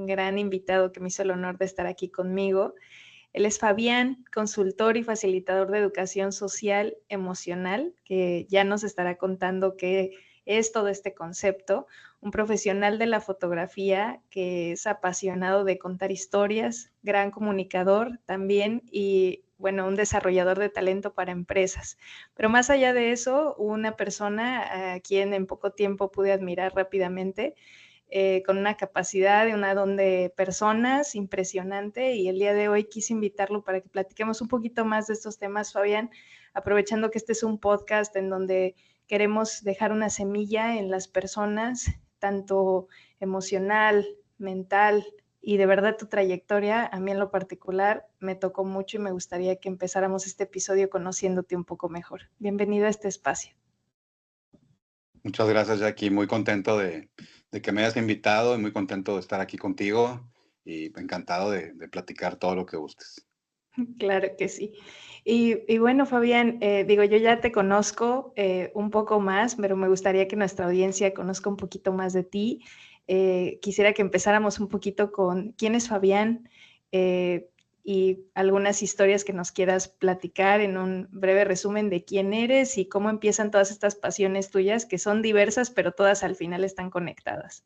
gran invitado que me hizo el honor de estar aquí conmigo. Él es Fabián, consultor y facilitador de educación social emocional, que ya nos estará contando qué es todo este concepto. Un profesional de la fotografía que es apasionado de contar historias, gran comunicador también y, bueno, un desarrollador de talento para empresas. Pero más allá de eso, una persona a quien en poco tiempo pude admirar rápidamente, con una capacidad de una don de personas impresionante, y el día de hoy quise invitarlo para que platiquemos un poquito más de estos temas, Fabián, aprovechando que este es un podcast en donde queremos dejar una semilla en las personas, tanto emocional, mental, y de verdad tu trayectoria, a mí en lo particular, me tocó mucho y me gustaría que empezáramos este episodio conociéndote un poco mejor. Bienvenido a este espacio. Muchas gracias, Jackie. Muy contento de que me hayas invitado y muy contento de estar aquí contigo y encantado de platicar todo lo que gustes. Claro que sí. Y bueno, Fabián, digo, yo ya te conozco un poco más, pero me gustaría que nuestra audiencia conozca un poquito más de ti. Quisiera que empezáramos un poquito con quién es Fabián, y algunas historias que nos quieras platicar en un breve resumen de quién eres y cómo empiezan todas estas pasiones tuyas, que son diversas, pero todas al final están conectadas.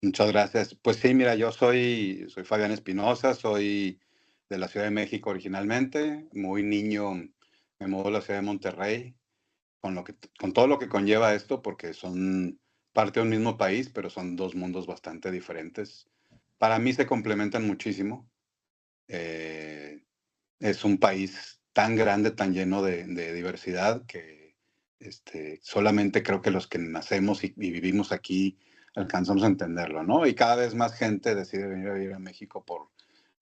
Muchas gracias. Pues sí, mira, yo soy Fabián Espinosa, soy de la Ciudad de México originalmente. Muy niño me mudé a la ciudad de Monterrey, con todo lo que conlleva esto, porque son parte de un mismo país, pero son dos mundos bastante diferentes. Para mí se complementan muchísimo. Eh, es un país tan grande, tan lleno de diversidad que solamente creo que los que nacemos y vivimos aquí alcanzamos a entenderlo, ¿no? Y cada vez más gente decide venir a vivir a México por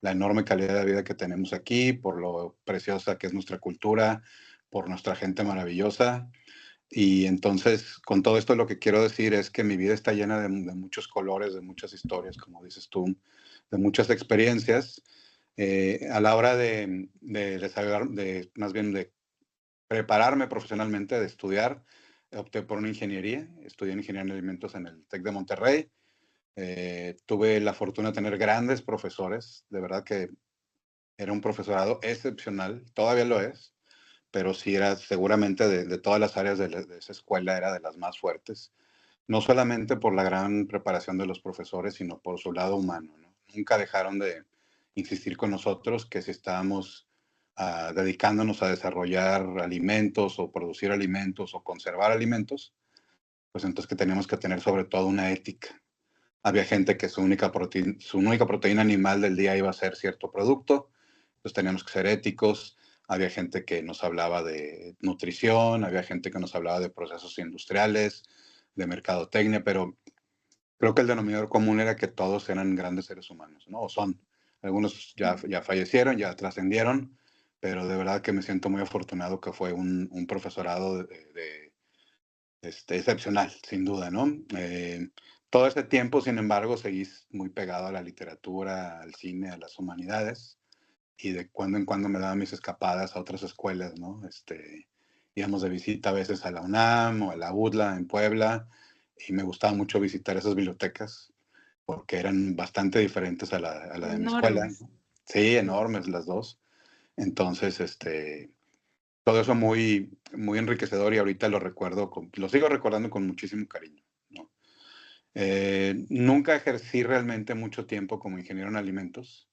la enorme calidad de vida que tenemos aquí, por lo preciosa que es nuestra cultura, por nuestra gente maravillosa. Y entonces, con todo esto lo que quiero decir es que mi vida está llena de muchos colores, de muchas historias, como dices tú, de muchas experiencias. A la hora más bien de prepararme profesionalmente, de estudiar, opté por una ingeniería. Estudié ingeniería en alimentos en el TEC de Monterrey. Tuve la fortuna de tener grandes profesores. De verdad que era un profesorado excepcional. Todavía lo es, pero sí era seguramente de todas las áreas de esa escuela, era de las más fuertes. No solamente por la gran preparación de los profesores, sino por su lado humano, ¿no? Nunca dejaron de insistir con nosotros que si estábamos dedicándonos a desarrollar alimentos o producir alimentos o conservar alimentos, pues entonces que teníamos que tener sobre todo una ética. Había gente que su única proteína animal del día iba a ser cierto producto, entonces teníamos que ser éticos. Había gente que nos hablaba de nutrición, había gente que nos hablaba de procesos industriales, de mercadotecnia, pero creo que el denominador común era que todos eran grandes seres humanos, ¿no? O son. Algunos ya fallecieron, ya trascendieron, pero de verdad que me siento muy afortunado que fue un profesorado excepcional, sin duda, ¿no? Todo ese tiempo, sin embargo, seguí muy pegado a la literatura, al cine, a las humanidades, y de cuando en cuando me daba mis escapadas a otras escuelas, ¿no? Íbamos de visita a veces a la UNAM o a la UDLA en Puebla, y me gustaba mucho visitar esas bibliotecas porque eran bastante diferentes a la de mi escuela, Enormes. ¿no? Sí, enormes las dos. Entonces, todo eso muy, muy enriquecedor y ahorita lo sigo recordando con muchísimo cariño, ¿no? Nunca ejercí realmente mucho tiempo como ingeniero en alimentos.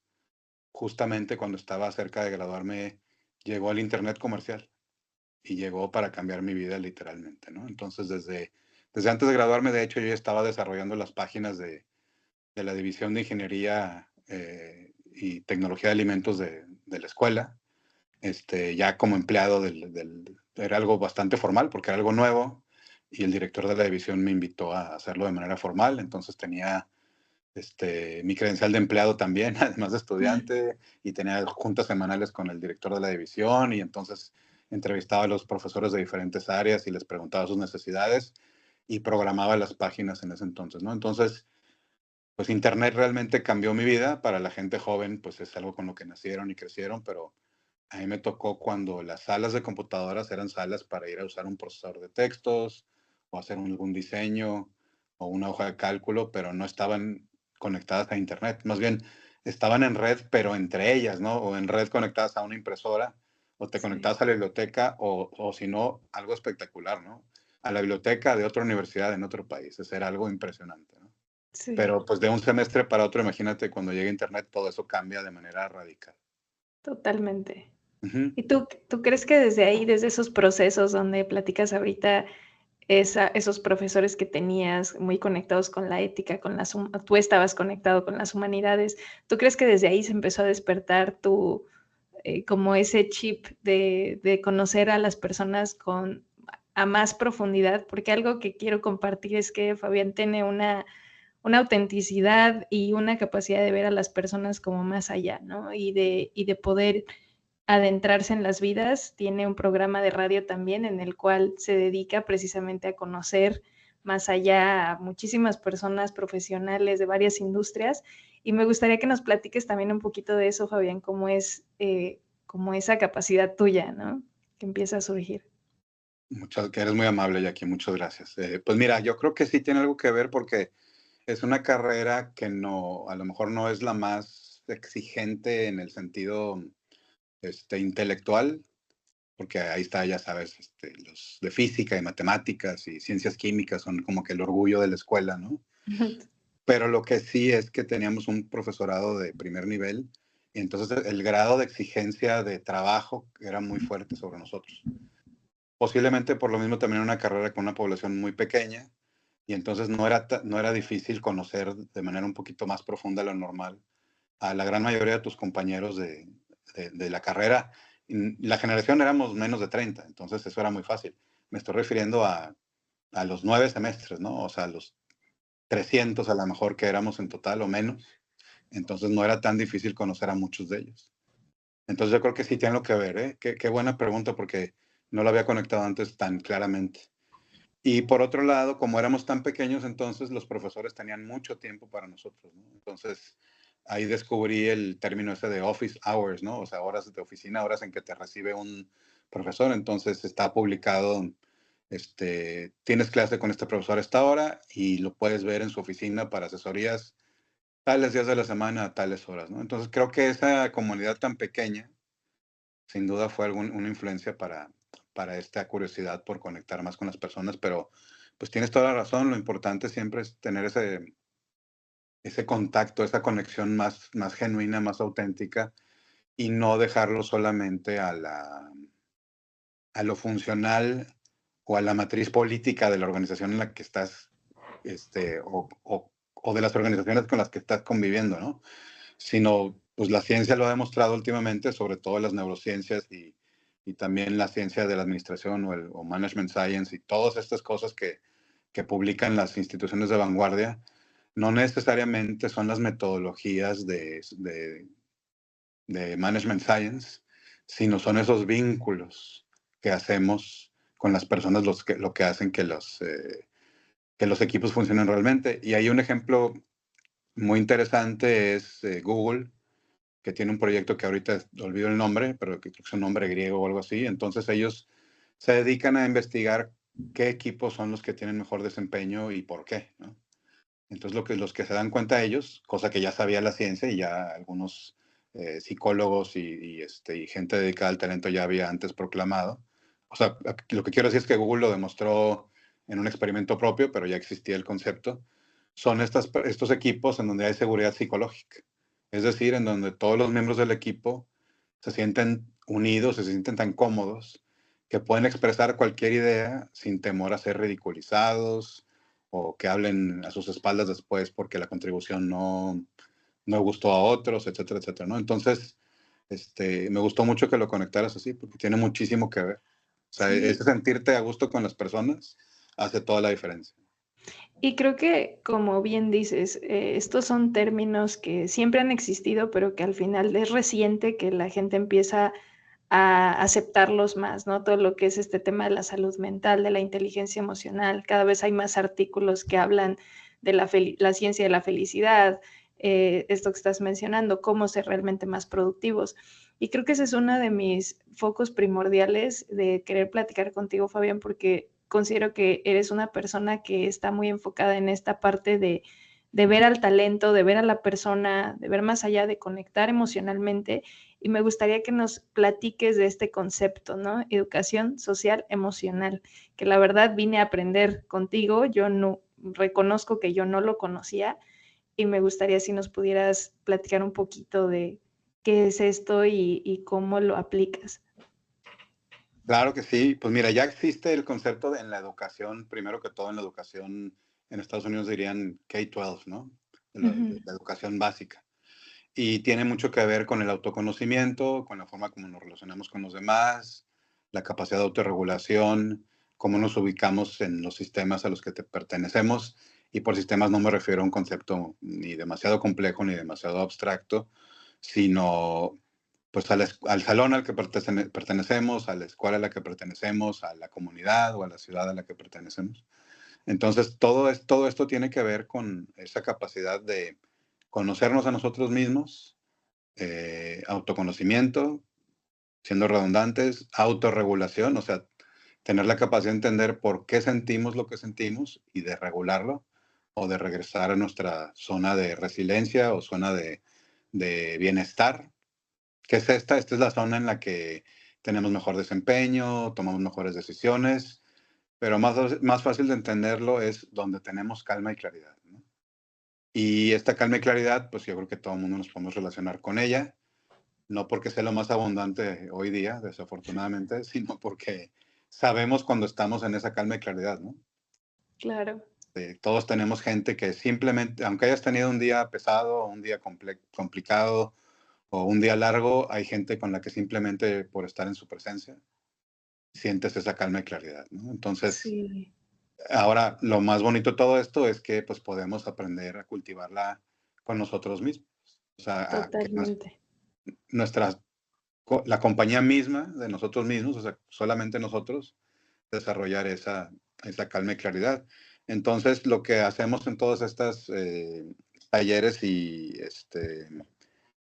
Justamente cuando estaba cerca de graduarme, llegó el Internet comercial y llegó para cambiar mi vida literalmente, ¿no? Entonces, desde antes de graduarme, de hecho, yo ya estaba desarrollando las páginas de la División de Ingeniería y Tecnología de Alimentos de la escuela, ya como empleado era algo bastante formal porque era algo nuevo y el director de la división me invitó a hacerlo de manera formal, entonces tenía mi credencial de empleado también, además de estudiante, y tenía juntas semanales con el director de la división y entonces entrevistaba a los profesores de diferentes áreas y les preguntaba sus necesidades y programaba las páginas en ese entonces, ¿no? Entonces, pues Internet realmente cambió mi vida. Para la gente joven, pues es algo con lo que nacieron y crecieron, pero a mí me tocó cuando las salas de computadoras eran salas para ir a usar un procesador de textos o hacer algún diseño o una hoja de cálculo, pero no estaban conectadas a internet. Más bien, estaban en red, pero entre ellas, ¿no? O en red conectadas a una impresora, o te Sí, conectabas a la biblioteca, o si no, algo espectacular, ¿no? A la biblioteca de otra universidad en otro país. Eso era algo impresionante, ¿no? sí, Pero pues de un semestre para otro, imagínate, cuando llega internet, todo eso cambia de manera radical. totalmente. Ujú. ¿Y tú crees que desde ahí, desde esos procesos donde platicas ahorita, esos profesores que tenías muy conectados con la ética, tú estabas conectado con las humanidades, ¿tú crees que desde ahí se empezó a despertar como ese chip de conocer a las personas a más profundidad? Porque algo que quiero compartir es que Fabián tiene una autenticidad y una capacidad de ver a las personas como más allá, ¿no? Y de poder adentrarse en las vidas. Tiene un programa de radio también en el cual se dedica precisamente a conocer más allá a muchísimas personas profesionales de varias industrias. Y me gustaría que nos platiques también un poquito de eso, Fabián, cómo es como esa capacidad tuya, ¿no? Que empieza a surgir. Que eres muy amable, Jackie, muchas gracias. Pues mira, yo creo que sí tiene algo que ver porque es una carrera que no, a lo mejor no es la más exigente en el sentido intelectual, porque ahí está, ya sabes, los de física y matemáticas y ciencias químicas son como que el orgullo de la escuela, ¿no? Pero lo que sí es que teníamos un profesorado de primer nivel y entonces el grado de exigencia de trabajo era muy fuerte sobre nosotros. Posiblemente por lo mismo también una carrera con una población muy pequeña y entonces no era difícil conocer de manera un poquito más profunda lo normal a la gran mayoría de tus compañeros de la carrera. La generación éramos menos de 30, entonces eso era muy fácil. Me estoy refiriendo a los 9 semestres, ¿no? O sea, a los 300 a lo mejor que éramos en total o menos. Entonces no era tan difícil conocer a muchos de ellos. Entonces yo creo que sí tiene lo que ver, ¿eh? Qué buena pregunta porque no lo había conectado antes tan claramente. Y por otro lado, como éramos tan pequeños, entonces los profesores tenían mucho tiempo para nosotros, ¿no? Entonces ahí descubrí el término ese de office hours, ¿no? O sea, horas de oficina, horas en que te recibe un profesor. Entonces está publicado, tienes clase con este profesor a esta hora y lo puedes ver en su oficina para asesorías tales días de la semana a tales horas, ¿no? Entonces creo que esa comunidad tan pequeña, sin duda fue una influencia para esta curiosidad por conectar más con las personas, pero pues tienes toda la razón, lo importante siempre es tener ese contacto, esa conexión más genuina, más auténtica y no dejarlo solamente a lo funcional o a la matriz política de la organización en la que estás, o de las organizaciones con las que estás conviviendo, ¿no? Sino, pues la ciencia lo ha demostrado últimamente, sobre todo las neurociencias y también la ciencia de la administración o management science y todas estas cosas que publican las instituciones de vanguardia, no necesariamente son las metodologías de management science, sino son esos vínculos que hacemos con las personas lo que hacen que los equipos funcionen realmente. Y hay un ejemplo muy interesante, es Google, que tiene un proyecto que ahorita olvido el nombre, pero que creo que es un nombre griego o algo así. Entonces ellos se dedican a investigar qué equipos son los que tienen mejor desempeño y por qué, ¿no? Entonces los que se dan cuenta ellos, cosa que ya sabía la ciencia y ya algunos psicólogos y gente dedicada al talento ya había antes proclamado. O sea, lo que quiero decir es que Google lo demostró en un experimento propio, pero ya existía el concepto. Son estos equipos en donde hay seguridad psicológica. Es decir, en donde todos los miembros del equipo se sienten unidos, se sienten tan cómodos que pueden expresar cualquier idea sin temor a ser ridiculizados o que hablen a sus espaldas después porque la contribución no gustó a otros, etcétera, etcétera, ¿no? Entonces, me gustó mucho que lo conectaras así porque tiene muchísimo que ver. O sea, ese Sí, sentirte a gusto con las personas hace toda la diferencia. y creo que, como bien dices, estos son términos que siempre han existido, pero que al final es reciente que la gente empieza a aceptarlos más, ¿no? Todo lo que es este tema de la salud mental, de la inteligencia emocional. Cada vez hay más artículos que hablan de la ciencia de la felicidad, esto que estás mencionando, cómo ser realmente más productivos. Y creo que ese es uno de mis focos primordiales de querer platicar contigo, Fabián, porque considero que eres una persona que está muy enfocada en esta parte de ver al talento, de ver a la persona, de ver más allá, de conectar emocionalmente. Y me gustaría que nos platiques de este concepto, ¿no? Educación social emocional, que la verdad vine a aprender contigo. Yo no reconozco que yo no lo conocía y me gustaría si nos pudieras platicar un poquito de qué es esto y cómo lo aplicas. Claro que sí. Pues mira, ya existe el concepto en la educación, primero que todo en la educación, en Estados Unidos dirían K-12, ¿no? Ujú. La educación básica. Y tiene mucho que ver con el autoconocimiento, con la forma como nos relacionamos con los demás, la capacidad de autorregulación, cómo nos ubicamos en los sistemas a los que te pertenecemos. Y por sistemas no me refiero a un concepto ni demasiado complejo ni demasiado abstracto, sino pues al salón al que pertenecemos, a la escuela a la que pertenecemos, a la comunidad o a la ciudad a la que pertenecemos. Entonces, todo esto tiene que ver con esa capacidad de conocernos a nosotros mismos, autoconocimiento, siendo redundantes, autorregulación, o sea, tener la capacidad de entender por qué sentimos lo que sentimos y de regularlo o de regresar a nuestra zona de resiliencia o zona de bienestar. ¿Qué es esta? Esta es la zona en la que tenemos mejor desempeño, tomamos mejores decisiones, pero más fácil de entenderlo es donde tenemos calma y claridad, ¿no? Y esta calma y claridad, pues yo creo que todo el mundo nos podemos relacionar con ella, no porque sea lo más abundante hoy día, desafortunadamente, sino porque sabemos cuando estamos en esa calma y claridad, ¿no? Claro, Todos tenemos gente que simplemente, aunque hayas tenido un día pesado, un día complicado o un día largo, hay gente con la que simplemente por estar en su presencia sientes esa calma y claridad, ¿no? Entonces, sí, ahora lo más bonito de todo esto es que pues podemos aprender a cultivarla con nosotros mismos. O sea, a que totalmente. nuestra, la compañía misma de nosotros mismos, o sea, solamente nosotros, desarrollar esa calma y claridad. Entonces, lo que hacemos en todas estas talleres y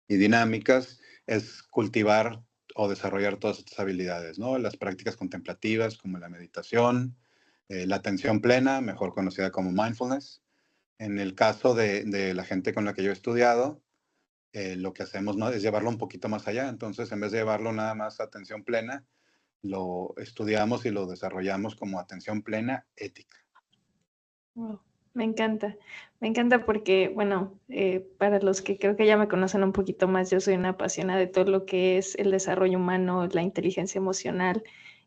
dinámicas es cultivar o desarrollar todas estas habilidades, ¿no? Las prácticas contemplativas como la meditación, la atención plena, mejor conocida como mindfulness. En el caso de la gente con la que yo he estudiado, lo que hacemos, ¿no?, es llevarlo un poquito más allá. Entonces, en vez de llevarlo nada más a atención plena, lo estudiamos y lo desarrollamos como atención plena ética. Wow, me encanta porque, bueno, para los que creo que ya me conocen un poquito más, yo soy una apasionada de todo lo que es el desarrollo humano, la inteligencia emocional,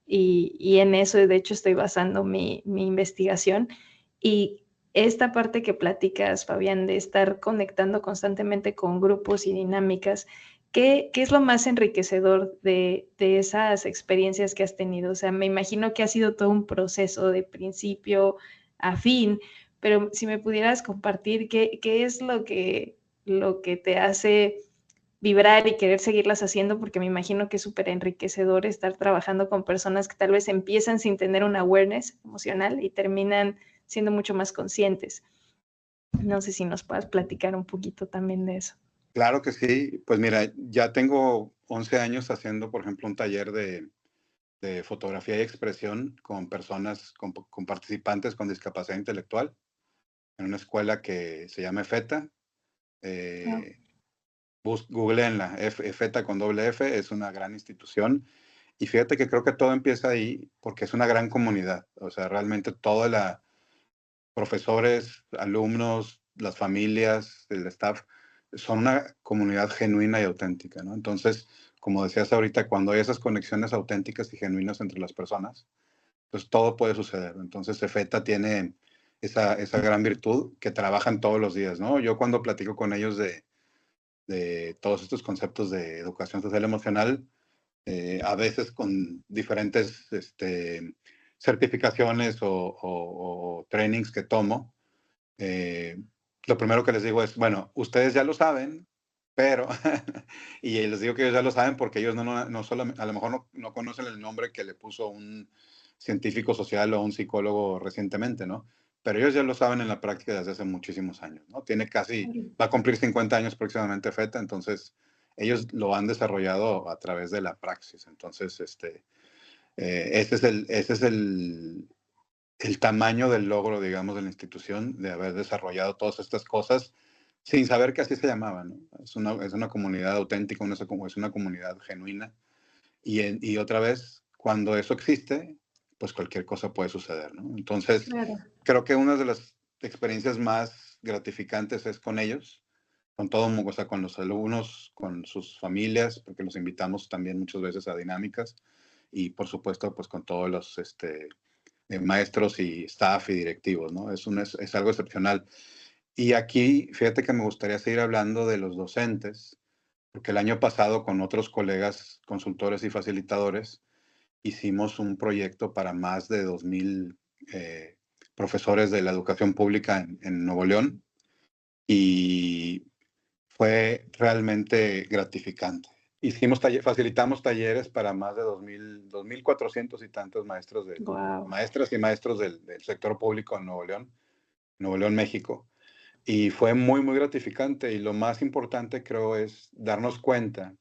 y en eso, de hecho, estoy basando mi investigación. Y esta parte que platicas, Fabián, de estar conectando constantemente con grupos y dinámicas, ¿qué es lo más enriquecedor de esas experiencias que has tenido? O sea, me imagino que ha sido todo un proceso de principio a fin, pero si me pudieras compartir qué es lo que te hace vibrar y querer seguirlas haciendo, porque me imagino que es súper enriquecedor estar trabajando con personas que tal vez empiezan sin tener un awareness emocional y terminan siendo mucho más conscientes. No sé si nos puedas platicar un poquito también de eso. Claro que sí. Pues mira, ya tengo 11 años haciendo, por ejemplo, un taller de fotografía y expresión con personas, con participantes con discapacidad intelectual en una escuela que se llama EFETA. Wow. Eh, Googleenla, EFETA con doble F, es una gran institución. Y fíjate que creo que todo empieza ahí porque es una gran comunidad. O sea, realmente toda la profesores, alumnos, las familias, el staff, son una comunidad genuina y auténtica, ¿no? Entonces, como decías ahorita, cuando hay esas conexiones auténticas y genuinas entre las personas, pues todo puede suceder. Entonces, Cefeta tiene esa gran virtud que trabajan todos los días, ¿no? Yo cuando platico con ellos de todos estos conceptos de educación social emocional, a veces con diferentes certificaciones o trainings que tomo, eh, lo primero que les digo es, bueno, ustedes ya lo saben, pero, y les digo que ellos ya lo saben porque ellos no solo, a lo mejor no conocen el nombre que le puso un científico social o un psicólogo recientemente, ¿no? Pero ellos ya lo saben en la práctica desde hace muchísimos años, ¿no? Tiene casi, va a cumplir 50 años próximamente FETA, entonces ellos lo han desarrollado a través de la praxis. Entonces, ese es el el tamaño del logro, digamos, de la institución, de haber desarrollado todas estas cosas sin saber que así se llamaban, ¿no? Es una comunidad auténtica, es una comunidad genuina. Y otra vez, cuando eso existe, pues cualquier cosa puede suceder, ¿no? Entonces, Claro. creo que una de las experiencias más gratificantes es con ellos, con todo, o sea, con los alumnos, con sus familias, porque los invitamos también muchas veces a dinámicas, y por supuesto, pues con todos los maestros y staff y directivos, ¿no? Es algo excepcional. Y aquí, fíjate que me gustaría seguir hablando de los docentes, porque el año pasado con otros colegas consultores y facilitadores hicimos un proyecto para más de 2,000 profesores de la educación pública en Nuevo León y fue realmente gratificante. Facilitamos talleres para más de 2,400 y tantos Wow. maestras y maestros del sector público en Nuevo León, México. Y fue muy, muy gratificante. Y lo más importante, creo, es darnos cuenta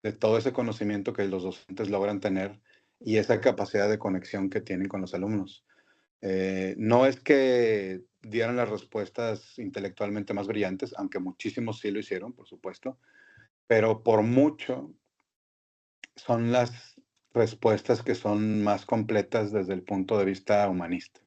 de todo ese conocimiento que los docentes logran tener y esa capacidad de conexión que tienen con los alumnos. No es que dieran las respuestas intelectualmente más brillantes, aunque muchísimos sí lo hicieron, por supuesto, pero por mucho son las respuestas que son más completas desde el punto de vista humanista.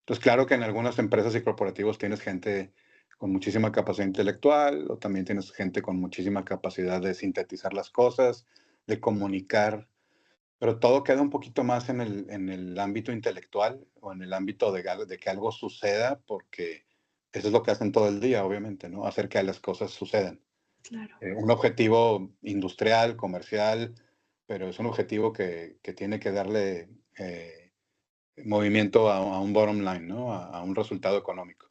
Entonces, claro que en algunas empresas y corporativos tienes gente con muchísima capacidad intelectual o también tienes gente con muchísima capacidad de sintetizar las cosas, de comunicar, pero todo queda un poquito más en el ámbito intelectual o en el ámbito de que algo suceda, porque eso es lo que hacen todo el día, obviamente, ¿no? Hacer que las cosas sucedan. Claro. Un objetivo industrial, comercial, pero es un objetivo que tiene que darle movimiento a un bottom line, ¿no? A un resultado económico.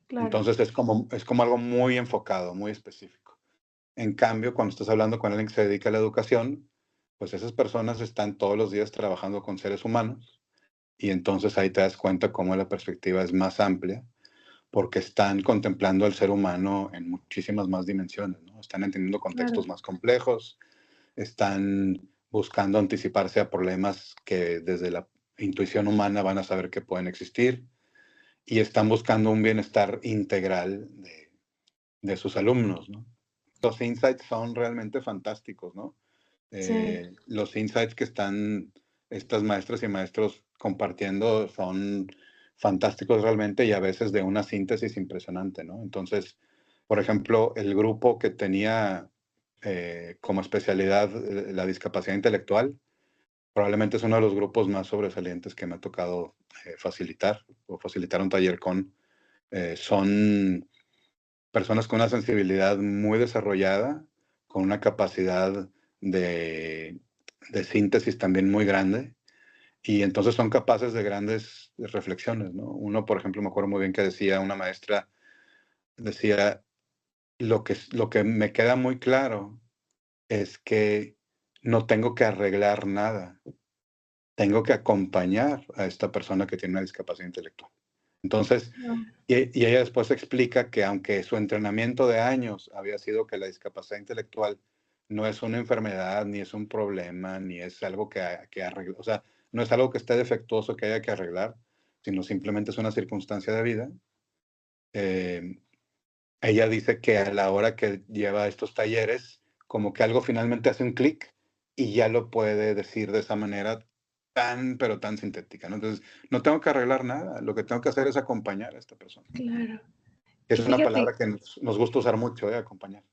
Claro. Entonces es como algo muy enfocado, muy específico. En cambio, cuando estás hablando con alguien que se dedica a la educación, pues esas personas están todos los días trabajando con seres humanos y entonces ahí te das cuenta cómo la perspectiva es más amplia porque están contemplando al ser humano en muchísimas más dimensiones, ¿no? Están entendiendo Claro. contextos más complejos, están buscando anticiparse a problemas que desde la intuición humana van a saber que pueden existir y están buscando un bienestar integral de sus alumnos, ¿no? Los insights son realmente fantásticos, ¿no? Sí. Los insights que están estas maestras y maestros compartiendo son fantásticos realmente y a veces de una síntesis impresionante, ¿no? Entonces, por ejemplo, el grupo que tenía como especialidad la discapacidad intelectual, probablemente es uno de los grupos más sobresalientes que me ha tocado facilitar o facilitar un taller con. Son personas con una sensibilidad muy desarrollada, con una capacidad de, de síntesis también muy grande, y entonces son capaces de grandes reflexiones, ¿no? Uno, por ejemplo, me acuerdo muy bien que decía una maestra, decía, lo que me queda muy claro es que no tengo que arreglar nada, tengo que acompañar a esta persona que tiene una discapacidad intelectual. Entonces, No. y ella después explica que aunque su entrenamiento de años había sido que la discapacidad intelectual no es una enfermedad, ni es un problema, ni es algo que arreglar, o sea, no es algo que esté defectuoso que haya que arreglar, sino simplemente es una circunstancia de vida. eh, Ella dice que a la hora que lleva estos talleres, como que algo finalmente hace un clic y ya lo puede decir de esa manera tan, pero tan sintética, ¿no? Entonces, no tengo que arreglar nada, lo que tengo que hacer es acompañar a esta persona. Claro. Es Y una fíjate, palabra que nos gusta usar mucho, acompañar.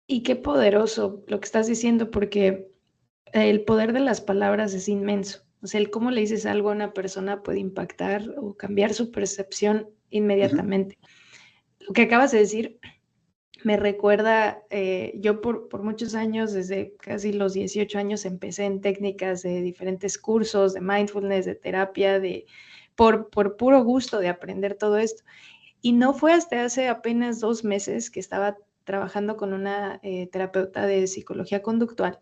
y qué poderoso lo que estás diciendo, porque el poder de las palabras es inmenso. O sea, el cómo le dices algo a una persona puede impactar o cambiar su percepción Ujú. inmediatamente. Lo que acabas de decir me recuerda, yo por muchos años, desde casi los 18 años, empecé en técnicas de diferentes cursos, de mindfulness, de terapia, por puro gusto de aprender todo esto. Y no fue hasta hace apenas 2 meses que estaba trabajando con una terapeuta de psicología conductual,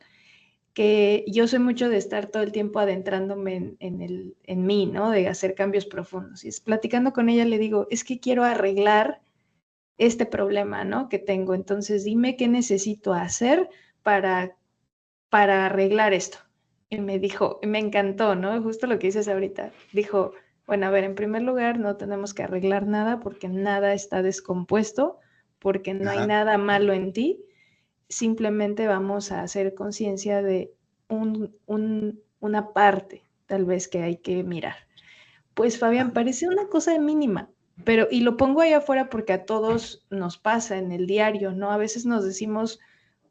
que yo soy mucho de estar todo el tiempo adentrándome en mí, ¿no? De hacer cambios profundos. Y es, platicando con ella le digo, es que quiero arreglar este problema, ¿no? Que tengo. Entonces, dime qué necesito hacer para, para arreglar esto. Y me dijo, me encantó, ¿no? Justo lo que dices ahorita. Dijo, Bueno, a ver, en primer lugar, no tenemos que arreglar nada porque nada está descompuesto, porque no hay Ajá. nada malo en ti. Simplemente vamos a hacer conciencia de una parte, tal vez, que hay que mirar. Pues, Fabián, parece una cosa mínima, pero y lo pongo ahí afuera porque a todos nos pasa en el diario, ¿no? A veces nos decimos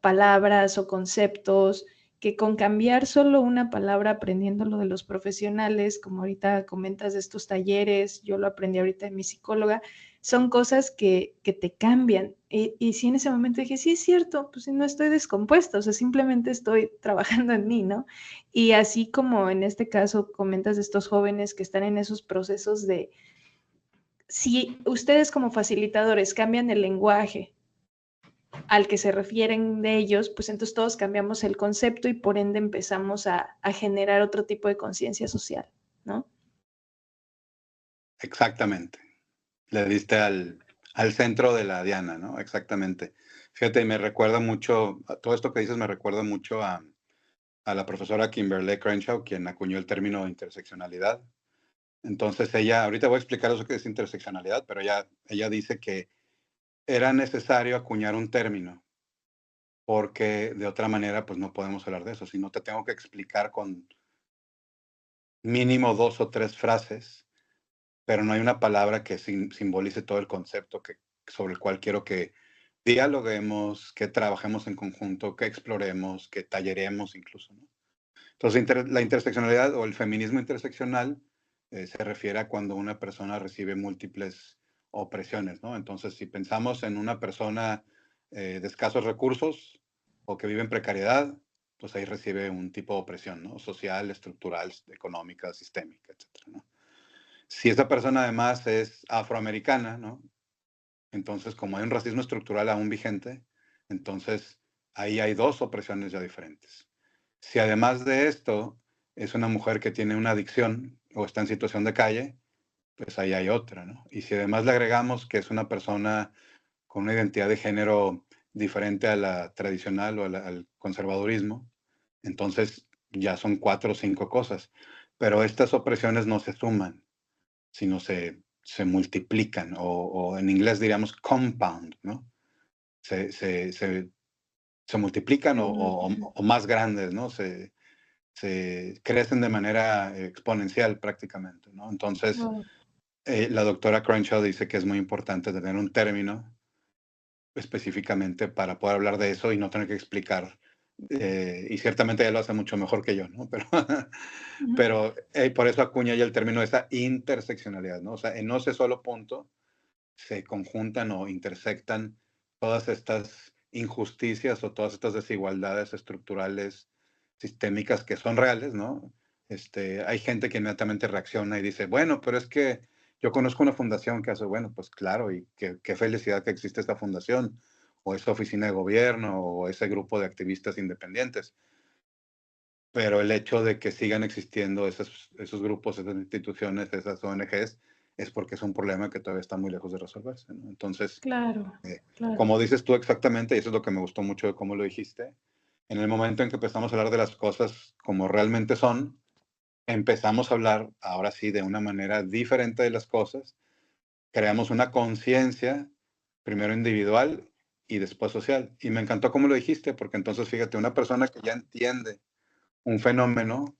palabras o conceptos que con cambiar solo una palabra, aprendiéndolo de los profesionales, como ahorita comentas de estos talleres, yo lo aprendí ahorita de mi psicóloga, son cosas que te cambian. Y sí, en ese momento dije, sí, es cierto, pues no estoy descompuesta, o sea, simplemente estoy trabajando en mí, ¿no? Y así como en este caso comentas de estos jóvenes que están en esos procesos de, si ustedes como facilitadores cambian el lenguaje al que se refieren de ellos, pues entonces todos cambiamos el concepto y por ende empezamos a generar otro tipo de conciencia social, ¿no? Exactamente. Le diste al centro de la diana, ¿no? Exactamente. Fíjate, me recuerda mucho, todo esto que dices me recuerda mucho a la profesora Kimberly Crenshaw, quien acuñó el término interseccionalidad. Entonces ella, ahorita voy a explicar eso que es interseccionalidad, pero ella dice que era necesario acuñar un término, porque de otra manera pues no podemos hablar de eso. Si no te tengo que explicar con mínimo 2 o 3 frases, pero no hay una palabra que simbolice todo el concepto sobre el cual quiero que dialoguemos, que trabajemos en conjunto, que exploremos, que talleremos incluso, ¿no? Entonces, la interseccionalidad o el feminismo interseccional se refiere a cuando una persona recibe múltiples opresiones, ¿no? Entonces, si pensamos en una persona de escasos recursos o que vive en precariedad, pues ahí recibe un tipo de opresión, ¿no? Social, estructural, económica, sistémica, etcétera, ¿no? Si esa persona además es afroamericana, ¿no? Entonces, como hay un racismo estructural aún vigente, entonces ahí hay dos opresiones ya diferentes. Si además de esto es una mujer que tiene una adicción o está en situación de calle, pues ahí hay otra, ¿no? Y si además le agregamos que es una persona con una identidad de género diferente a la tradicional o al conservadurismo, entonces ya son 4 o 5 cosas. Pero estas opresiones no se suman, sino se multiplican o en inglés diríamos compound, ¿no? Se, se, se, se multiplican o más grandes, ¿no? Se crecen de manera exponencial prácticamente, ¿no? Entonces, Wow. la doctora Crenshaw dice que es muy importante tener un término específicamente para poder hablar de eso y no tener que explicar. Y ciertamente ella lo hace mucho mejor que yo, ¿no? Pero, pero por eso acuña ya el término de esa interseccionalidad, ¿no? O sea, en ese solo punto se conjuntan o intersectan todas estas injusticias o todas estas desigualdades estructurales, sistémicas que son reales, ¿no? Hay gente que inmediatamente reacciona y dice, bueno, pero es que yo conozco una fundación que hace, bueno, pues claro, y qué felicidad que existe esta fundación, o esa oficina de gobierno, o ese grupo de activistas independientes. Pero el hecho de que sigan existiendo esos grupos, esas instituciones, esas ONGs, es porque es un problema que todavía está muy lejos de resolverse, ¿no? Entonces, Claro, eh, claro. como dices tú exactamente, y eso es lo que me gustó mucho de cómo lo dijiste, en el momento en que empezamos a hablar de las cosas como realmente son, empezamos a hablar ahora sí de una manera diferente de las cosas, creamos una conciencia, primero individual y después social. Y me encantó cómo lo dijiste, porque entonces fíjate, una persona que ya entiende un fenómeno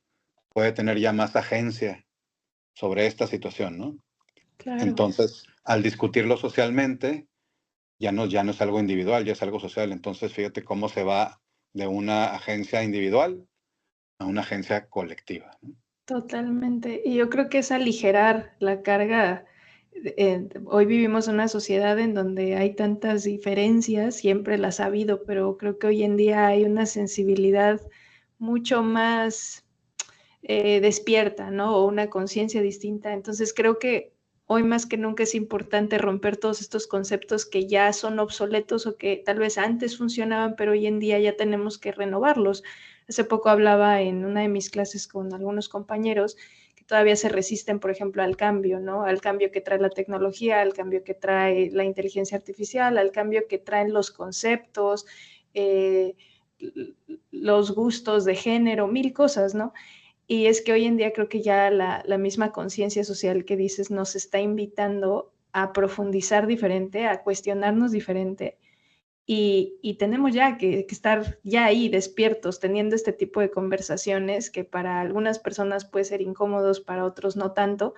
puede tener ya más agencia sobre esta situación, ¿no? Claro. Entonces, al discutirlo socialmente, ya no es algo individual, ya es algo social. Entonces, fíjate cómo se va de una agencia individual a una agencia colectiva, ¿no? Totalmente. Y yo creo que es aligerar la carga. Hoy vivimos en una sociedad en donde hay tantas diferencias, siempre las ha habido, pero creo que hoy en día hay una sensibilidad mucho más despierta, ¿no? O una conciencia distinta. Entonces creo que hoy más que nunca es importante romper todos estos conceptos que ya son obsoletos o que tal vez antes funcionaban, pero hoy en día ya tenemos que renovarlos. Hace poco hablaba en una de mis clases con algunos compañeros que todavía se resisten, por ejemplo, al cambio, ¿no? Al cambio que trae la tecnología, al cambio que trae la inteligencia artificial, al cambio que traen los conceptos, los gustos de género, mil cosas, ¿no? Y es que hoy en día creo que ya la misma conciencia social que dices nos está invitando a profundizar diferente, a cuestionarnos diferente. Y tenemos ya que estar ya ahí despiertos, teniendo este tipo de conversaciones que para algunas personas puede ser incómodos, para otros no tanto,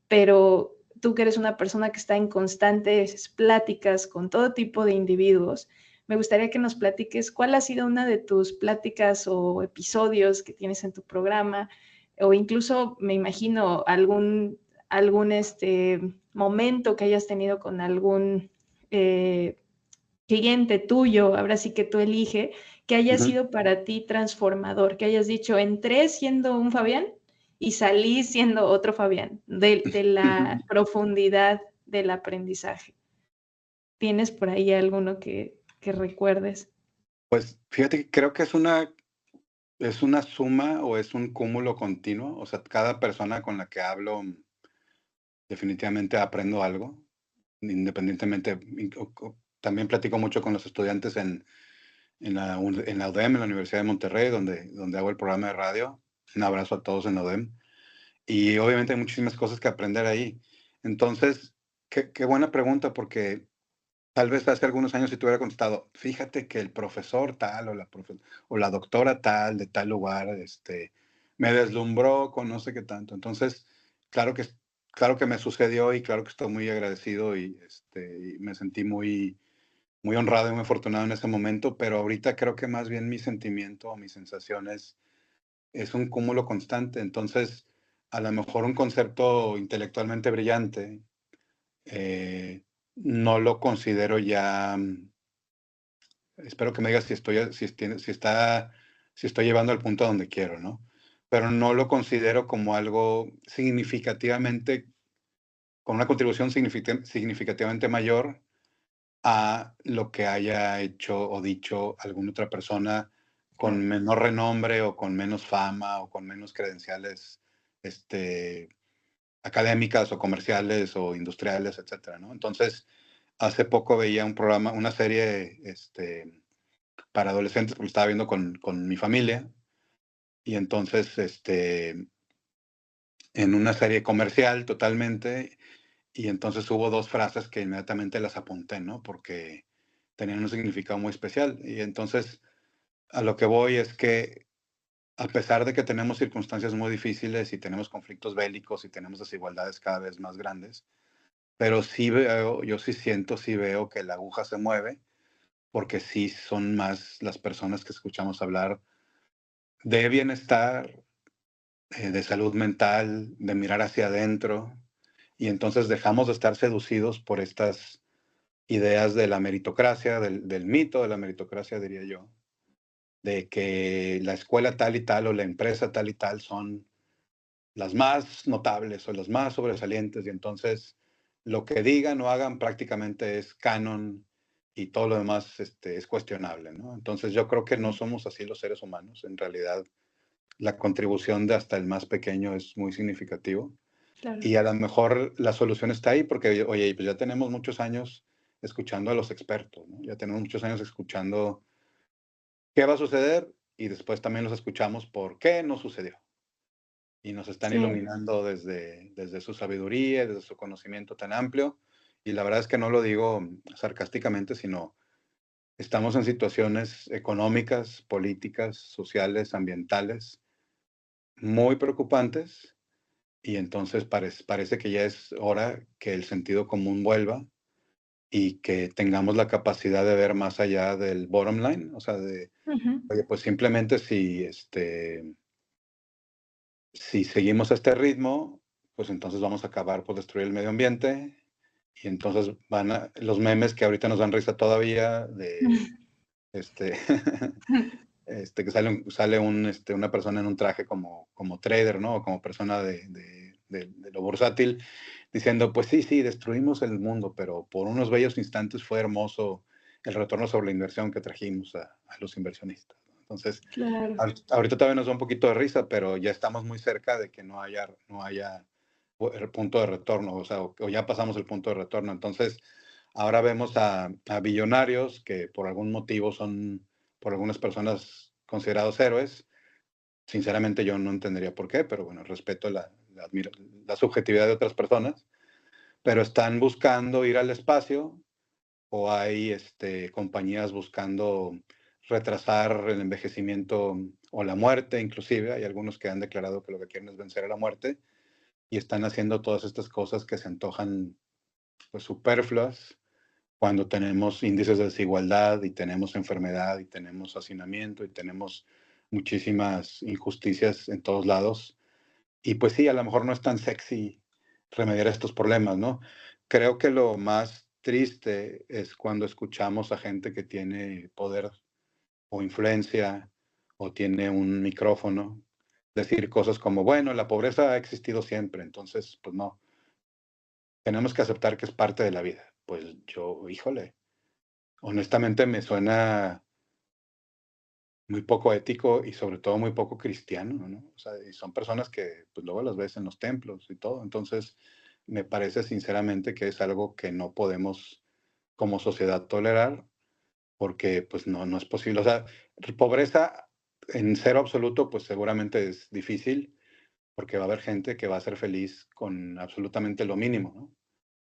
pero tú que eres una persona que está en constantes pláticas con todo tipo de individuos, me gustaría que nos platiques cuál ha sido una de tus pláticas o episodios que tienes en tu programa, o incluso me imagino algún momento que hayas tenido con algún cliente tuyo, ahora sí que tú elige, que haya Ujú. sido para ti transformador, que hayas dicho, entré siendo un Fabián y salí siendo otro Fabián, de la profundidad del aprendizaje. ¿Tienes por ahí alguno que recuerdes? Pues fíjate que creo que es una suma o es un cúmulo continuo. O sea, cada persona con la que hablo definitivamente aprendo algo, independientemente. También platico mucho con los estudiantes en la UDEM, en la Universidad de Monterrey, donde hago el programa de radio. Un abrazo a todos en la UDEM. Y obviamente hay muchísimas cosas que aprender ahí. Entonces, qué buena pregunta, porque tal vez hace algunos años si te hubiera contestado, fíjate que el profesor tal o la doctora tal de tal lugar, me deslumbró con no sé qué tanto. Entonces, claro que, claro que me sucedió y claro que estoy muy agradecido y me sentí muy honrado y muy afortunado en ese momento, pero ahorita creo que más bien mi sentimiento o mis sensaciones es un cúmulo constante. Entonces, a lo mejor un concepto intelectualmente brillante, eh, no lo considero ya. Espero que me digas si estoy llevando al punto a donde quiero, ¿no? Pero no lo considero como algo significativamente, con una contribución significativamente mayor a lo que haya hecho o dicho alguna otra persona con Claro. menor renombre o con menos fama o con menos credenciales, este, académicas o comerciales o industriales, etcétera, ¿no? Entonces, hace poco veía un programa, una serie, para adolescentes, porque lo estaba viendo con mi familia, y entonces, en una serie comercial totalmente, y entonces hubo 2 frases que inmediatamente las apunté, ¿no? Porque tenían un significado muy especial. Y entonces, a lo que voy es que, a pesar de que tenemos circunstancias muy difíciles y tenemos conflictos bélicos y tenemos desigualdades cada vez más grandes, pero sí veo, yo sí siento, sí veo que la aguja se mueve, porque sí son más las personas que escuchamos hablar de bienestar, de salud mental, de mirar hacia adentro, y entonces dejamos de estar seducidos por estas ideas de la meritocracia, del mito de la meritocracia, diría yo, de que la escuela tal y tal o la empresa tal y tal son las más notables o las más sobresalientes, y entonces lo que digan o hagan prácticamente es canon y todo lo demás es cuestionable, ¿no? Entonces yo creo que no somos así los seres humanos. En realidad, la contribución de hasta el más pequeño es muy significativo. Claro. Y a lo mejor la solución está ahí porque, oye, pues ya tenemos muchos años escuchando a los expertos, ¿no? Ya tenemos muchos años escuchando qué va a suceder y después también los escuchamos por qué no sucedió. Y nos están Sí, iluminando desde su sabiduría, desde su conocimiento tan amplio. Y la verdad es que no lo digo sarcásticamente, sino estamos en situaciones económicas, políticas, sociales, ambientales muy preocupantes. Y entonces parece que ya es hora que el sentido común vuelva y que tengamos la capacidad de ver más allá del bottom line, o sea, ujú, oye, pues simplemente si seguimos este ritmo, pues entonces vamos a acabar por destruir el medio ambiente y entonces los memes que ahorita nos dan risa todavía este, que una persona en un traje como trader, ¿no? O como persona de lo bursátil, diciendo, pues sí, sí, destruimos el mundo, pero por unos bellos instantes fue hermoso el retorno sobre la inversión que trajimos a los inversionistas, ¿no? Entonces, claro. ahorita todavía nos da un poquito de risa, pero ya estamos muy cerca de que no haya el punto de retorno, o sea, o ya pasamos el punto de retorno. Entonces, ahora vemos a billonarios que por algún motivo son por algunas personas considerados héroes, Sinceramente yo no entendería por qué, pero bueno, respeto la subjetividad de otras personas, pero están buscando ir al espacio o hay compañías buscando retrasar el envejecimiento o la muerte, inclusive. Hay algunos que han declarado que lo que quieren es vencer a la muerte y están haciendo todas estas cosas que se antojan pues superfluas cuando tenemos índices de desigualdad y tenemos enfermedad y tenemos hacinamiento y tenemos muchísimas injusticias en todos lados. Y pues sí, a lo mejor no es tan sexy remediar estos problemas, ¿no? Creo que lo más triste es cuando escuchamos a gente que tiene poder o influencia o tiene un micrófono decir cosas como, bueno, la pobreza ha existido siempre, entonces, pues no, tenemos que aceptar que es parte de la vida. Pues yo, híjole, honestamente me suena muy poco ético y sobre todo muy poco cristiano, ¿no? O sea, y son personas que pues luego las ves en los templos y todo. Entonces, me parece sinceramente que es algo que no podemos como sociedad tolerar porque pues no es posible. O sea, pobreza en cero absoluto pues seguramente es difícil porque va a haber gente que va a ser feliz con absolutamente lo mínimo, ¿no?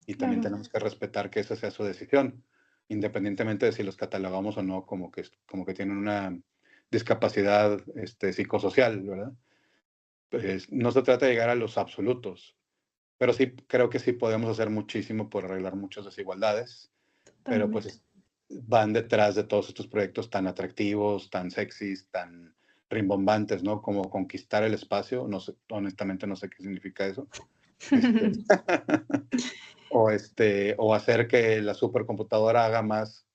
Y también Claro, tenemos que respetar que esa sea su decisión, independientemente de si los catalogamos o no como que tienen una discapacidad psicosocial, ¿verdad? Pues, no se trata de llegar a los absolutos, pero sí creo que sí podemos hacer muchísimo por arreglar muchas desigualdades, pero totalmente. pues van detrás de todos estos proyectos tan atractivos, tan sexys, tan rimbombantes, ¿no? Como conquistar el espacio, no sé, honestamente no sé qué significa eso. Este, o hacer que la supercomputadora haga más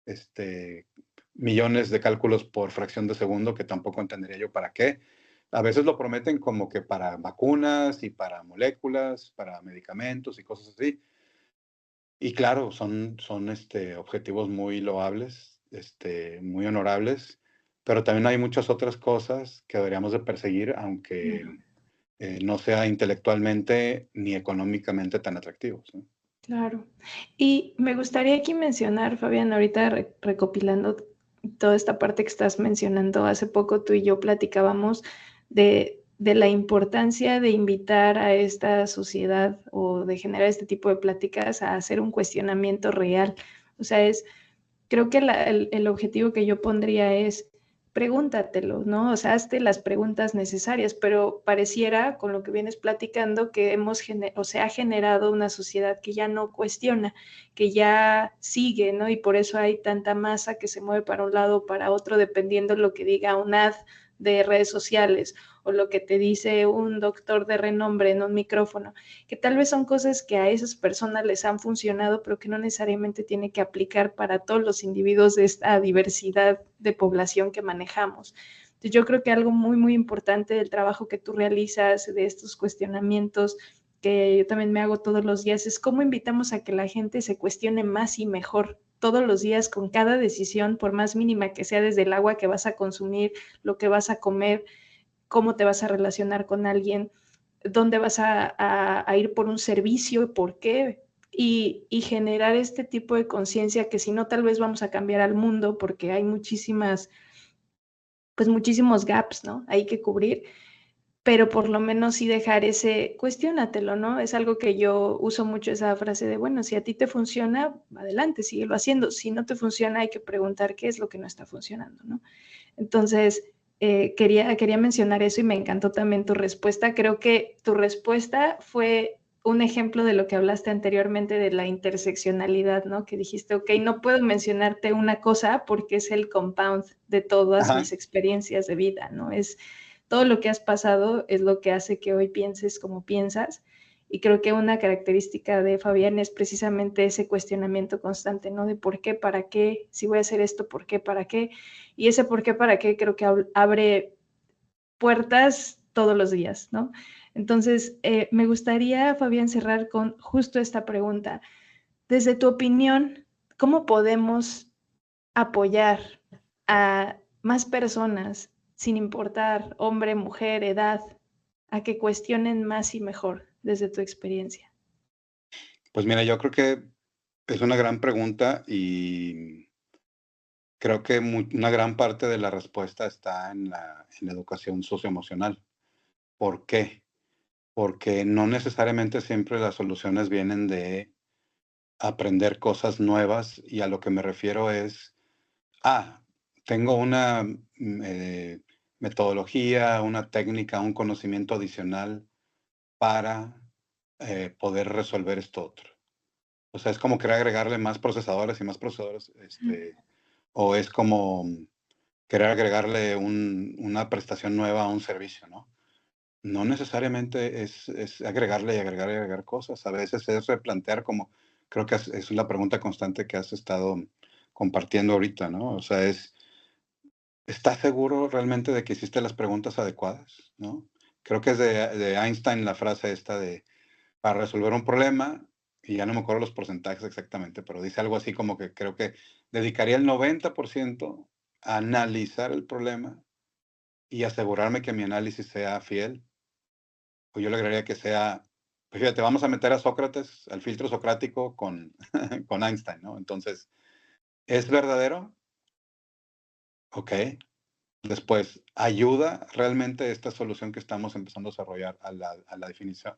este, millones de cálculos por fracción de segundo, que tampoco entendería yo para qué. A veces lo prometen como que para vacunas y para moléculas, para medicamentos y cosas así. Y claro, son objetivos muy loables, muy honorables, pero también hay muchas otras cosas que deberíamos de perseguir, aunque Claro. no sea intelectualmente ni económicamente tan atractivos, ¿no? Claro. Y me gustaría aquí mencionar, Fabián, ahorita recopilando toda esta parte que estás mencionando, hace poco tú y yo platicábamos de la importancia de invitar a esta sociedad o de generar este tipo de pláticas a hacer un cuestionamiento real. O sea, creo que el objetivo que yo pondría es pregúntatelo, ¿no? O sea, hazte las preguntas necesarias, pero pareciera, con lo que vienes platicando, que o se ha generado una sociedad que ya no cuestiona, que ya sigue, ¿no? Y por eso hay tanta masa que se mueve para un lado o para otro, dependiendo lo que diga un ad de redes sociales o lo que te dice un doctor de renombre en un micrófono, que tal vez son cosas que a esas personas les han funcionado, pero que no necesariamente tiene que aplicar para todos los individuos de esta diversidad de población que manejamos. Entonces, yo creo que algo muy, muy importante del trabajo que tú realizas, de estos cuestionamientos que yo también me hago todos los días, es cómo invitamos a que la gente se cuestione más y mejor todos los días con cada decisión, por más mínima que sea, desde el agua que vas a consumir, lo que vas a comer, cómo te vas a relacionar con alguien, dónde vas a ir por un servicio, por qué, y generar este tipo de conciencia que si no, tal vez vamos a cambiar al mundo porque hay pues muchísimos gaps, ¿no? Hay que cubrir, pero por lo menos sí dejar ese, cuestiónatelo, ¿no? Es algo que yo uso mucho esa frase de, bueno, si a ti te funciona, adelante, síguelo haciendo. Si no te funciona, hay que preguntar qué es lo que no está funcionando, ¿no? Entonces, quería mencionar eso y me encantó también tu respuesta. Creo que tu respuesta fue un ejemplo de lo que hablaste anteriormente de la interseccionalidad, ¿no? Que dijiste, ok, no puedo mencionarte una cosa porque es el compound de todas Ajá. mis experiencias de vida, ¿no? Es todo lo que has pasado es lo que hace que hoy pienses como piensas. Y creo que una característica de Fabián es precisamente ese cuestionamiento constante, ¿no? De por qué, para qué, si voy a hacer esto, por qué, para qué. Y ese por qué, para qué creo que abre puertas todos los días, ¿no? Entonces, me gustaría, Fabián, cerrar con justo esta pregunta. Desde tu opinión, ¿cómo podemos apoyar a más personas, sin importar hombre, mujer, edad, a que cuestionen más y mejor desde tu experiencia? Pues mira, yo creo que es una gran pregunta y creo que una gran parte de la respuesta está en la educación socioemocional. ¿Por qué? Porque no necesariamente siempre las soluciones vienen de aprender cosas nuevas, y a lo que me refiero es, ah, tengo una metodología, una técnica, un conocimiento adicional para poder resolver esto otro. O sea, es como querer agregarle más procesadores y más procesadores, o es como querer agregarle una prestación nueva a un servicio, ¿no? No necesariamente es agregarle y agregar y agregar cosas. A veces es replantear, como creo que es la pregunta constante que has estado compartiendo ahorita, ¿no? O sea, ¿estás seguro realmente de que hiciste las preguntas adecuadas? ¿No? Creo que es de Einstein la frase esta de, para resolver un problema, y ya no me acuerdo los porcentajes exactamente, pero dice algo así como que creo que dedicaría el 90% a analizar el problema y asegurarme que mi análisis sea fiel. Pues yo le agregaría que sea, pues fíjate, vamos a meter a Sócrates, al filtro socrático con, con Einstein, ¿no? Entonces, ¿es verdadero? Ok. Después, ¿ayuda realmente esta solución que estamos empezando a desarrollar a la definición,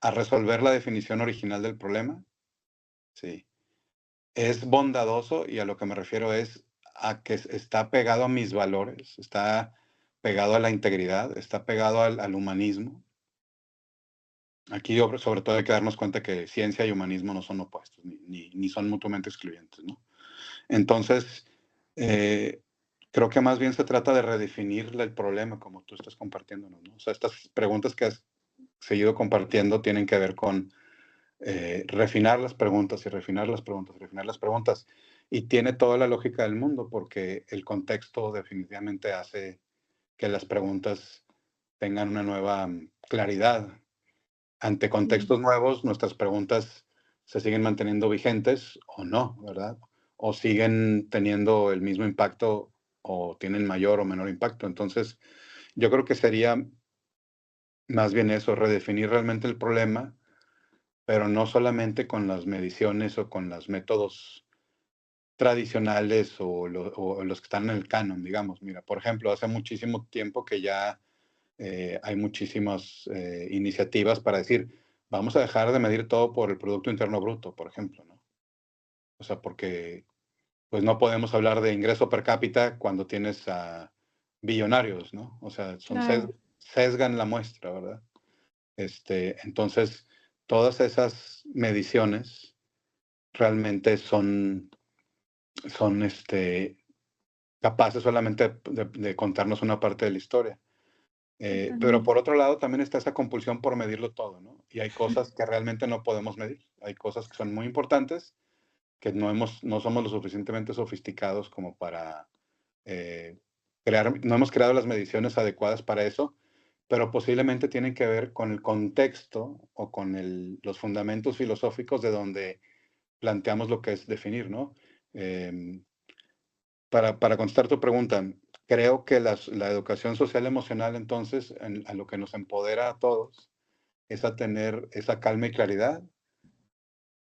a resolver la definición original del problema? Sí. ¿Es bondadoso? Y a lo que me refiero es a que está pegado a mis valores, está pegado a la integridad, está pegado al humanismo. Aquí, sobre todo, hay que darnos cuenta que ciencia y humanismo no son opuestos, ni son mutuamente excluyentes, ¿no? Entonces, eh, creo que más bien se trata de redefinir el problema, como tú estás compartiéndonos, ¿no? O sea, estas preguntas que has seguido compartiendo tienen que ver con refinar las preguntas y refinar las preguntas y refinar las preguntas. Y tiene toda la lógica del mundo, porque el contexto definitivamente hace que las preguntas tengan una nueva claridad. Ante Sí, contextos nuevos, nuestras preguntas se siguen manteniendo vigentes o no, ¿verdad? O siguen teniendo el mismo impacto o tienen mayor o menor impacto. Entonces, yo creo que sería más bien eso, redefinir realmente el problema, pero no solamente con las mediciones o con los métodos tradicionales o los que están en el canon, digamos. Mira, por ejemplo, hace muchísimo tiempo que ya hay muchísimas iniciativas para decir, vamos a dejar de medir todo por el Producto Interno Bruto, por ejemplo, ¿no? O sea, porque pues no podemos hablar de ingreso per cápita cuando tienes a billonarios, ¿no? O sea, claro. sesgan la muestra, ¿verdad? Entonces, todas esas mediciones realmente son capaces solamente de contarnos una parte de la historia. Pero Totalmente. por otro lado, también está esa compulsión por medirlo todo, ¿no? Y hay cosas que realmente no podemos medir. Hay cosas que son muy importantes, que no somos lo suficientemente sofisticados como para eh, no hemos creado las mediciones adecuadas para eso, pero posiblemente tienen que ver con el contexto o con los fundamentos filosóficos de donde planteamos lo que es definir, ¿no? Em, para contestar tu pregunta, creo que la educación social emocional, entonces, a lo que nos empodera a todos, es a tener esa calma y claridad,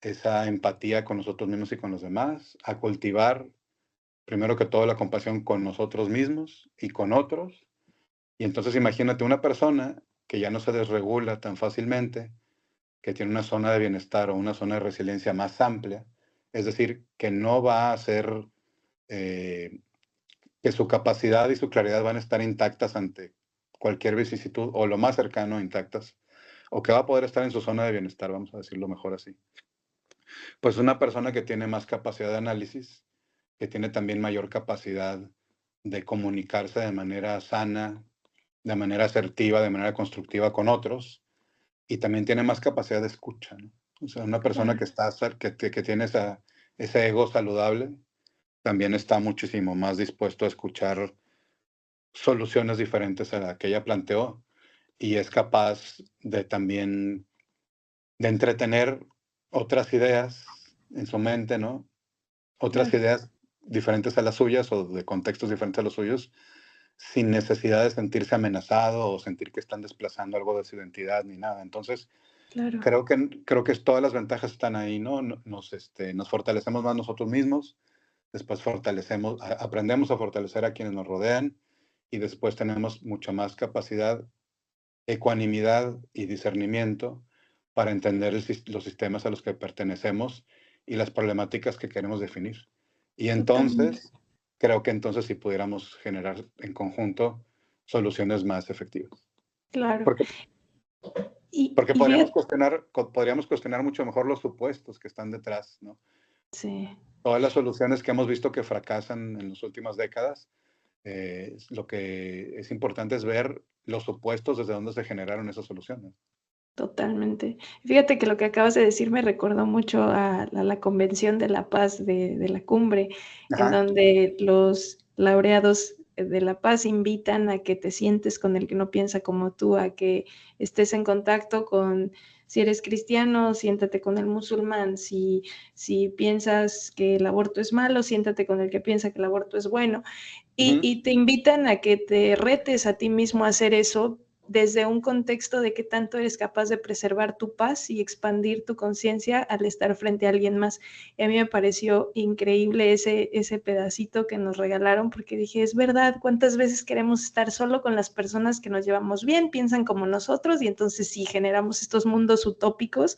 esa empatía con nosotros mismos y con los demás, a cultivar, primero que todo, la compasión con nosotros mismos y con otros. Y entonces imagínate una persona que ya no se desregula tan fácilmente, que tiene una zona de bienestar o una zona de resiliencia más amplia, es decir, que no va a ser eh, que su capacidad y su claridad van a estar intactas ante cualquier vicisitud o lo más cercano intactas, o que va a poder estar en su zona de bienestar, vamos a decirlo mejor así. Pues una persona que tiene más capacidad de análisis, que tiene también mayor capacidad de comunicarse de manera sana, de manera asertiva, de manera constructiva con otros, y también tiene más capacidad de escucha, ¿no? O sea, una persona Claro. que está que tiene ese ego saludable, también está muchísimo más dispuesto a escuchar soluciones diferentes a la que ella planteó, y es capaz de también de entretener otras ideas en su mente, ¿no? Otras Claro. ideas diferentes a las suyas o de contextos diferentes a los suyos, sin necesidad de sentirse amenazado o sentir que están desplazando algo de su identidad ni nada. Entonces, Claro. creo que todas las ventajas están ahí, ¿no? Nos fortalecemos más nosotros mismos, después aprendemos a fortalecer a quienes nos rodean y después tenemos mucha más capacidad, ecuanimidad y discernimiento para entender los sistemas a los que pertenecemos y las problemáticas que queremos definir. Y Totalmente. entonces, creo que entonces sí pudiéramos generar en conjunto soluciones más efectivas. Claro. Porque, Y, porque y fíjate, podríamos cuestionar mucho mejor los supuestos que están detrás, ¿no? sí. Todas las soluciones que hemos visto que fracasan en las últimas décadas, lo que es importante es ver los supuestos desde dónde se generaron esas soluciones. Totalmente. Fíjate que lo que acabas de decir me recordó mucho a la Convención de la Paz de la cumbre, en Ajá. donde los laureados de la paz invitan a que te sientes con el que no piensa como tú, a que estés en contacto con, si eres cristiano, siéntate con el musulmán, si piensas que el aborto es malo, siéntate con el que piensa que el aborto es bueno. Ujú. Y te invitan a que te retes a ti mismo a hacer eso desde un contexto de qué tanto eres capaz de preservar tu paz y expandir tu conciencia al estar frente a alguien más. Y a mí me pareció increíble ese pedacito que nos regalaron, porque dije, es verdad, ¿cuántas veces queremos estar solo con las personas que nos llevamos bien, piensan como nosotros, y entonces sí generamos estos mundos utópicos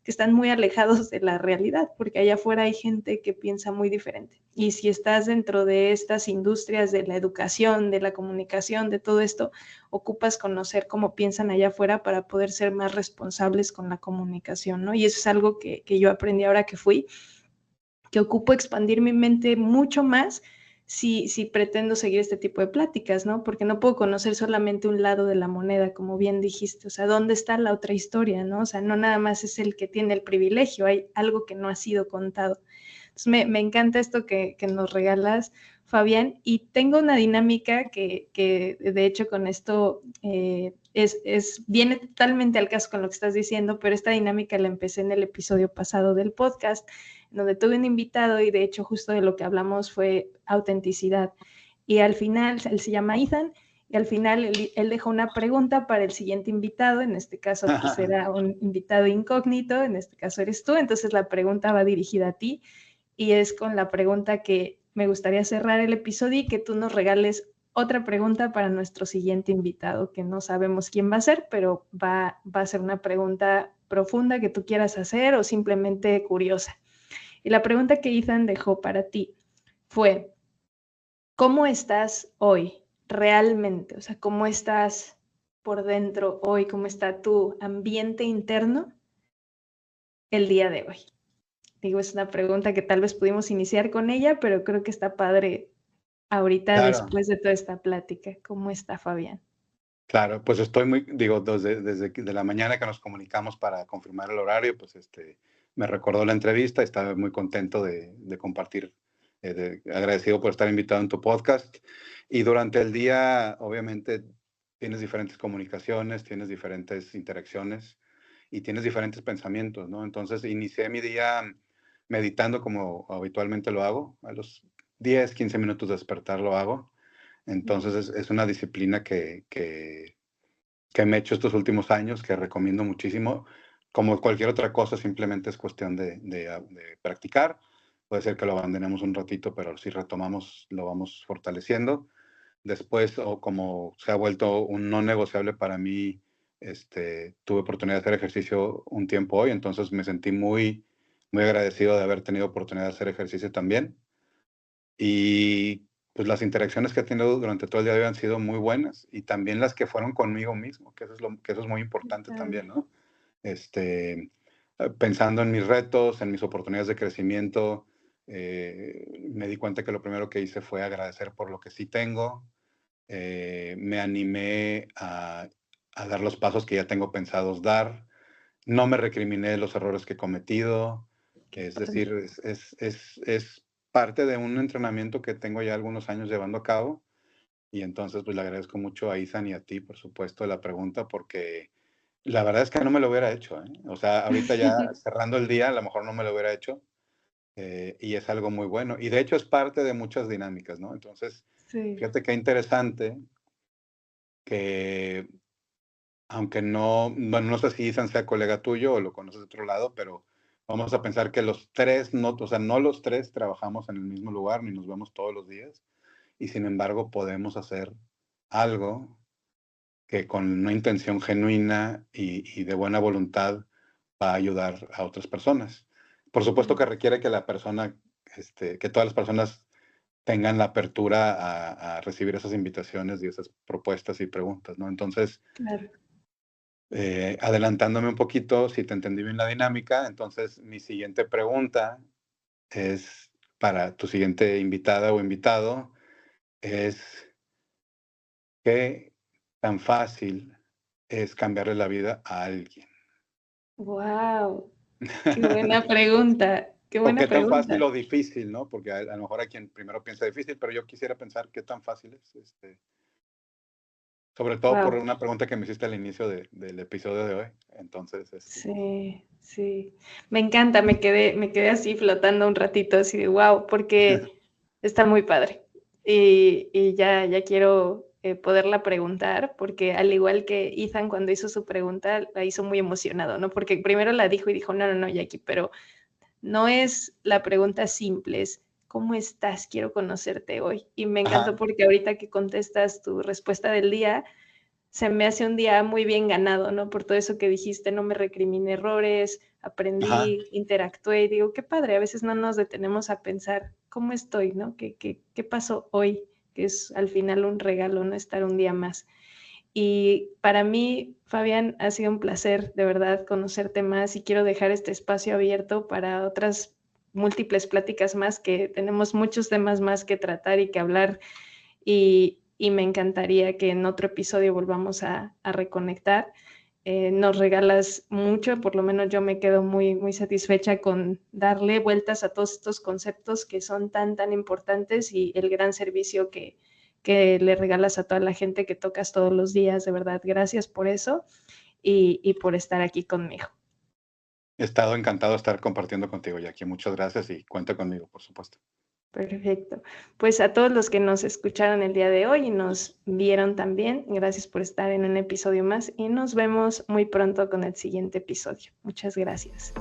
que están muy alejados de la realidad, porque allá afuera hay gente que piensa muy diferente. Y si estás dentro de estas industrias de la educación, de la comunicación, de todo esto, ocupas conocer cómo piensan allá afuera para poder ser más responsables con la comunicación, ¿no? Y eso es algo que yo aprendí ahora que fui, que ocupo expandir mi mente mucho más si pretendo seguir este tipo de pláticas, ¿no? Porque no puedo conocer solamente un lado de la moneda, como bien dijiste, o sea, ¿dónde está la otra historia, no? O sea, no nada más es el que tiene el privilegio, hay algo que no ha sido contado. Entonces, me encanta esto que nos regalas, Fabián, y tengo una dinámica que de hecho con esto viene totalmente al caso con lo que estás diciendo, pero esta dinámica la empecé en el episodio pasado del podcast, donde tuve un invitado y de hecho justo de lo que hablamos fue autenticidad. Y al final, él se llama Ethan, y al final él dejó una pregunta para el siguiente invitado, en este caso pues era un invitado incógnito, en este caso eres tú, entonces la pregunta va dirigida a ti y es con la pregunta que me gustaría cerrar el episodio y que tú nos regales otra pregunta para nuestro siguiente invitado, que no sabemos quién va a ser, pero va a ser una pregunta profunda que tú quieras hacer o simplemente curiosa. Y la pregunta que Ethan dejó para ti fue, ¿cómo estás hoy realmente? O sea, ¿cómo estás por dentro hoy? ¿Cómo está tu ambiente interno el día de hoy? Digo, es una pregunta que tal vez pudimos iniciar con ella, pero creo que está padre ahorita Claro, después de toda esta plática. ¿Cómo está Fabián? claro, pues estoy digo, desde de la mañana que nos comunicamos para confirmar el horario, pues me recordó la entrevista, estaba muy contento de compartir, agradecido por estar invitado en tu podcast. Y durante el día, obviamente, tienes diferentes comunicaciones, tienes diferentes interacciones y tienes diferentes pensamientos, ¿no? Entonces, inicié mi día meditando como habitualmente lo hago, a los 10, 15 minutos de despertar lo hago. Entonces es una disciplina que me he hecho estos últimos años, que recomiendo muchísimo. Como cualquier otra cosa, simplemente es cuestión de practicar. Puede ser que lo abandonemos un ratito, pero si retomamos, lo vamos fortaleciendo. Después, o como se ha vuelto un no negociable para mí, tuve oportunidad de hacer ejercicio un tiempo hoy, entonces me sentí muy, muy agradecido de haber tenido oportunidad de hacer ejercicio también. Y, pues, las interacciones que he tenido durante todo el día de hoy han sido muy buenas, y también las que fueron conmigo mismo, que eso es muy importante también, ¿no? Este, Pensando en mis retos, en mis oportunidades de crecimiento, me di cuenta que lo primero que hice fue agradecer por lo que sí tengo, me animé a dar los pasos que ya tengo pensados dar, no me recriminé los errores que he cometido, Qué es padre. decir, es parte de un entrenamiento que tengo ya algunos años llevando a cabo, y entonces, pues, le agradezco mucho a Ethan y a ti, por supuesto, la pregunta, porque la verdad es que no me lo hubiera hecho, ¿eh? O sea, ahorita ya cerrando el día, a lo mejor no me lo hubiera hecho, y es algo muy bueno. Y de hecho es parte de muchas dinámicas, ¿no? Entonces, Sí, fíjate qué interesante que, aunque no sé si Ethan sea colega tuyo o lo conoces de otro lado, pero Vamos a pensar que los tres, no, o sea, no los tres trabajamos en el mismo lugar ni nos vemos todos los días y sin embargo podemos hacer algo que con una intención genuina y de buena voluntad va a ayudar a otras personas. Por supuesto Mm, que requiere que la persona, que todas las personas tengan la apertura a recibir esas invitaciones y esas propuestas y preguntas, ¿no? Entonces, claro. adelantándome un poquito, si te entendí bien la dinámica, entonces mi siguiente pregunta es para tu siguiente invitada o invitado, es ¿qué tan fácil es cambiarle la vida a alguien? Wow, qué buena pregunta, qué O qué buena tan fácil pregunta. o difícil, ¿no? Porque a lo mejor hay quien primero piensa difícil, pero yo quisiera pensar qué tan fácil es, sobre todo por Wow. una pregunta que me hiciste al inicio del episodio de hoy. Entonces, Sí, sí. Me encanta, me quedé así flotando un ratito, así de wow, porque está muy padre. Y ya quiero poderla preguntar, porque al igual que Ethan cuando hizo su pregunta, la hizo muy emocionado, ¿no? Porque primero la dijo y dijo, no, no, no, Jackie, pero no es la pregunta simple, es ¿cómo estás? Quiero conocerte hoy. Y me encantó ajá, porque ahorita que contestas tu respuesta del día, se me hace un día muy bien ganado, ¿no? Por todo eso que dijiste, no me recriminé errores, ajá, aprendí, interactué, digo, qué padre, a veces no nos detenemos a pensar cómo estoy, ¿no? ¿Qué pasó hoy? Que es al final un regalo, ¿no? Estar un día más. Y para mí, Fabián, ha sido un placer de verdad conocerte más y quiero dejar este espacio abierto para otras múltiples pláticas más, que tenemos muchos temas más que tratar y que hablar y me encantaría que en otro episodio volvamos a reconectar. Nos regalas mucho, por lo menos yo me quedo muy satisfecha con darle vueltas a todos estos conceptos que son tan importantes y el gran servicio que le regalas a toda la gente que tocas todos los días. De verdad, gracias por eso y por estar aquí conmigo. he estado encantado de estar compartiendo contigo, Jackie. Muchas gracias y cuenta conmigo, por supuesto. Perfecto. Pues a todos los que nos escucharon el día de hoy y nos vieron también, gracias por estar en un episodio más y nos vemos muy pronto con el siguiente episodio. Muchas gracias.